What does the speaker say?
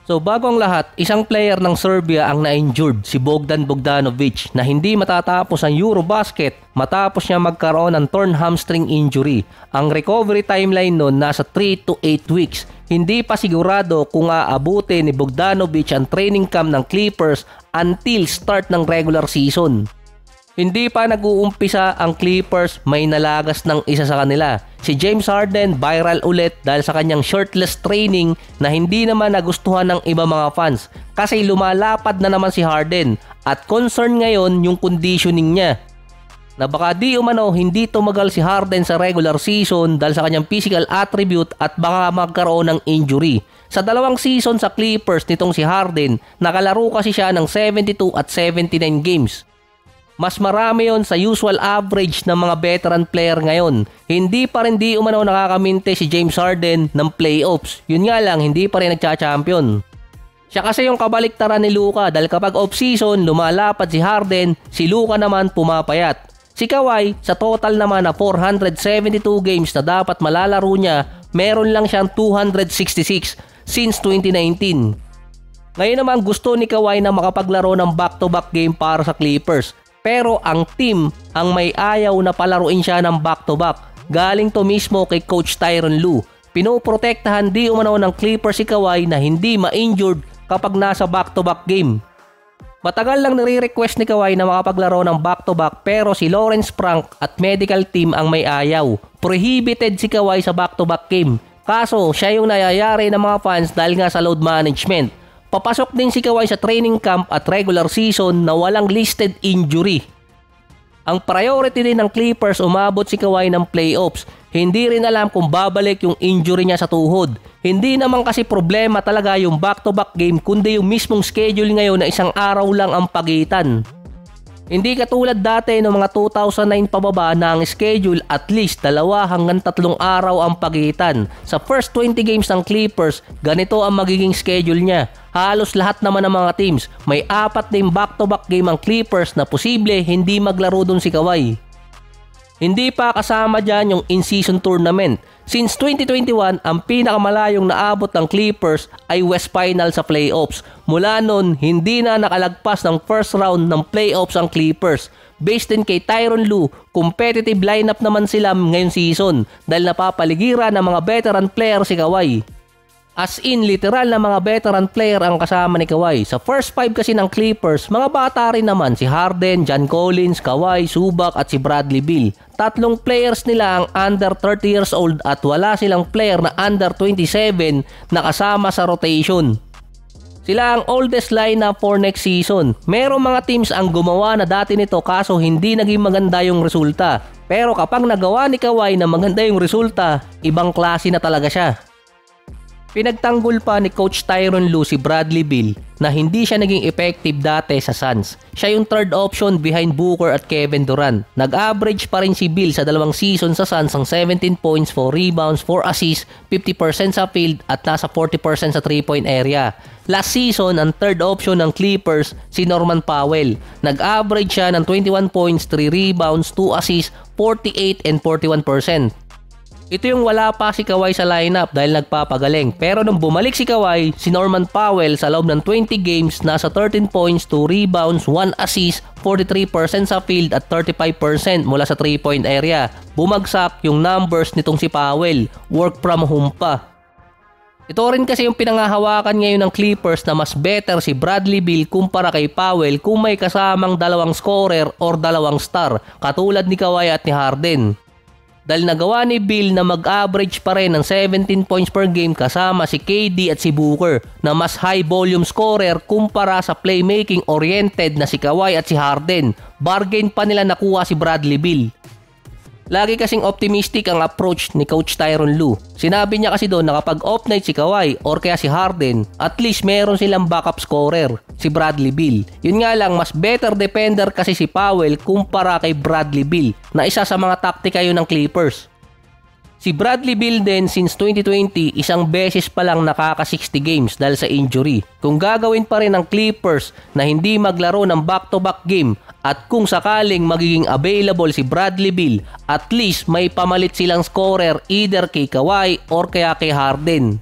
So bago ang lahat, isang player ng Serbia ang na-injured, si Bogdan Bogdanovic, na hindi matatapos ang Eurobasket matapos niya magkaroon ng torn hamstring injury. Ang recovery timeline nun nasa 3 to 8 weeks. Hindi pa sigurado kung aabutin ni Bogdanovic ang training camp ng Clippers until start ng regular season. Hindi pa nag-uumpisa ang Clippers, may nalagas ng isa sa kanila. Si James Harden viral ulit dahil sa kanyang shirtless training na hindi naman nagustuhan ng iba mga fans kasi lumalapad na naman si Harden at concern ngayon yung conditioning niya. Na baka di umano hindi tumagal si Harden sa regular season dahil sa kanyang physical attribute at baka magkaroon ng injury. Sa 2 season sa Clippers nitong si Harden, nakalaro kasi siya ng 72 at 79 games. Mas marami yon sa usual average ng mga veteran player ngayon. Hindi pa rin di umano nakakaminte si James Harden ng playoffs. Yun nga lang, hindi pa rin nagcha-champion. Siya kasi yung kabaliktaran ni Luka dahil kapag off-season, lumalapad si Harden, si Luka naman pumapayat. Si Kawhi, sa total naman na 472 games na dapat malalaro niya, meron lang siyang 266 since 2019. Ngayon naman gusto ni Kawhi na makapaglaro ng back-to-back game para sa Clippers. Pero ang team ang may ayaw na palaruin siya ng back-to-back. Galing to mismo kay Coach Tyronn Lue. Pinoprotektahan di umano ng Clippers si Kawhi na hindi ma-injured kapag nasa back-to-back game. Matagal lang nire-request ni Kawhi na makapaglaro ng back-to-back pero si Lawrence Frank at medical team ang may ayaw. Prohibited si Kawhi sa back-to-back game. Kaso siya yung nayayari ng mga fans dahil nga sa load management. Papasok din si Kawhi sa training camp at regular season na walang listed injury. Ang priority din ng Clippers umabot si Kawhi ng playoffs. Hindi rin alam kung babalik yung injury niya sa tuhod. Hindi naman kasi problema talaga yung back-to-back game kundi yung mismong schedule ngayon na isang araw lang ang pagitan. Hindi katulad dati noong mga 2009 pababa na ang schedule at least 2 hanggang 3 araw ang pagitan. Sa first 20 games ng Clippers, ganito ang magiging schedule niya. Halos lahat naman ng mga teams, may 4 din back-to-back game ang Clippers na posible hindi maglaro dun si Kawhi. Hindi pa kasama dyan yung in-season tournament. Since 2021, ang pinakamalayong naabot ng Clippers ay West Final sa playoffs. Mula nun, hindi na nakalagpas ng first round ng playoffs ang Clippers. Based din kay Tyronn Lue, competitive lineup naman sila ngayong season dahil napapaligiran ng mga veteran player si Kawhi. As in, literal na mga veteran player ang kasama ni Kawhi. Sa first 5 kasi ng Clippers, mga bata rin naman si Harden, John Collins, Kawhi, Zubac at si Bradley Beal. 3 players nila ang under 30 years old at wala silang player na under 27 na kasama sa rotation. Sila ang oldest lineup for next season. Merong mga teams ang gumawa na dati nito kaso hindi naging maganda yung resulta. Pero kapag nagawa ni Kawhi na maganda yung resulta, ibang klase na talaga siya. Pinagtanggol pa ni Coach Tyronn Lue si Bradley Beal na hindi siya naging effective dati sa Suns. Siya yung third option behind Booker at Kevin Durant. Nag-average pa rin si Beal sa 2 season sa Suns ng 17 points, 4 rebounds, 4 assists, 50% sa field at nasa 40% sa 3-point area. Last season, ang third option ng Clippers si Norman Powell. Nag-average siya ng 21 points, 3 rebounds, 2 assists, 48 and 41%. Ito yung wala pa si Kawhi sa lineup dahil nagpapagaling. Pero nung bumalik si Kawhi, si Norman Powell sa loob ng 20 games nasa 13 points, 2 rebounds, 1 assist, 43% sa field at 35% mula sa 3-point area. Bumagsak yung numbers nitong si Powell. Work from home pa. Ito rin kasi yung pinangahawakan ngayon ng Clippers na mas better si Bradley Beal kumpara kay Powell kung may kasamang 2 scorer or 2 star katulad ni Kawhi at ni Harden. Dahil nagawa ni Beal na mag-average pa rin ng 17 points per game kasama si KD at si Booker na mas high volume scorer kumpara sa playmaking oriented na si Kawhi at si Harden. Bargain pa nila nakuha si Bradley Beal. Lagi kasing optimistic ang approach ni Coach Tyronn Lue. Sinabi niya kasi doon na kapag off night si Kawhi or kaya si Harden, at least meron silang backup scorer, si Bradley Beal. Yun nga lang, mas better defender kasi si Powell kumpara kay Bradley Beal na isa sa mga taktika yun ng Clippers. Si Bradley Beal din since 2020 isang beses pa lang nakaka-60 games dahil sa injury. Kung gagawin pa rin ng Clippers na hindi maglaro ng back-to-back game at kung sakaling magiging available si Bradley Beal, at least may pamalit silang scorer either kay Kawhi or kaya kay Harden.